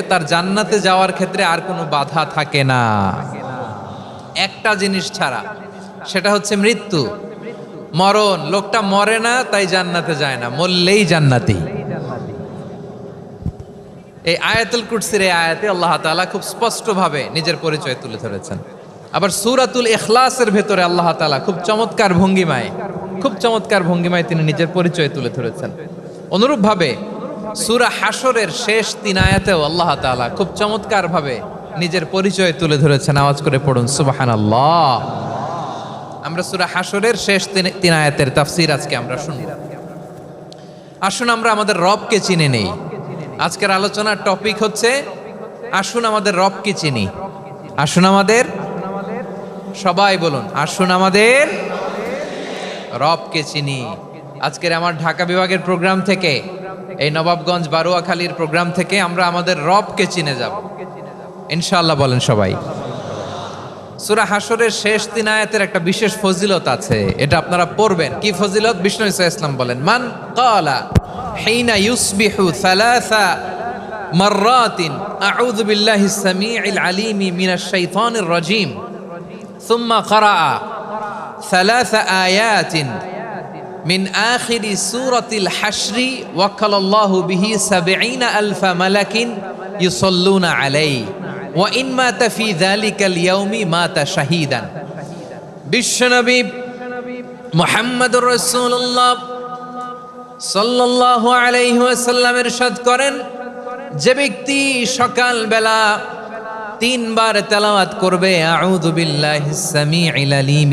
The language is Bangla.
তার জান্নাতে যাওয়ার ক্ষেত্রে আর কোনো বাধা থাকে না, একটা জিনিস ছাড়া, সেটা হচ্ছে মৃত্যু, মরণ। লোকটা মরে না তাই জান্নাতে যায় না, মরলেই জান্নাতি। এই আয়াতুল কুরসির এই আয়াতে আল্লাহ তাআলা খুব স্পষ্টভাবে নিজের পরিচয় তুলে ধরেছেন। আবার সূরাতুল ইখলাসের ভেতরে আল্লাহ তাআলা খুব চমৎকার ভঙ্গিমায় তিনি নিজের পরিচয় তুলে ধরেছেন। অনুরূপভাবে সূরা হাশরের শেষ 3 আয়াতেও আল্লাহ তাআলা খুব চমৎকার ভাবে নিজের পরিচয় তুলে ধরেছেন। আওয়াজ করে পড়ুন সুবহানাল্লাহ। আমরা সূরা হাশরের শেষ 3 আয়াতের তাফসীর আজকে আমরা শুনব। আসুন আমরা আমাদের রবকে চিনে নেই। আজকের আলোচনার টপিক হচ্ছে আসুন আমাদের রবকে চিনি। আসুন আমাদের, সবাই বলুন, আসুন আমাদের রবকে চিনি। আজকের আমার ঢাকা বিভাগের প্রোগ্রাম থেকে, এই নবাবগঞ্জ বারুয়াখালীর প্রোগ্রাম থেকে আমরা আমাদের রবকে চিনে যাব ইনশাআল্লাহ। বলেন সবাই। সূরা হাশরের শেষ 3 আয়াতের একটা বিশেষ ফজিলত আছে, এটা আপনারা পড়বেন। কি ফজিলত? বিষ্ণু ইসা ইসলাম বলেন, মান ক্বালা হিনা ইউসবিহু সালাসা মাররাতিন আউযু বিল্লাহিস সামিউল আলিম মিনাশ শাইতানির রাজীম সুম্মা ক্বারা সালাসা আয়াতিন মিন আখিরি সূরাতিল হাশরি ওয়াক্কালাল্লাহু বিহি ৭০,০০০ মালাকিন ইউসাল্লুনা আলাইহি ওয়া ইন মাতা ফি যালিকাল ইয়াউমি মাতা শাহীদান। বিশ্বনবী মুহাম্মদুর রাসূলুল্লাহ সাল্লাল্লাহু আলাইহি ওয়াসাল্লাম ইরশাদ করেন, যে ব্যক্তি সকাল বেলা 3 বার তেলাওয়াত করবে আউযু বিল্লাহিস সামিউল আলিম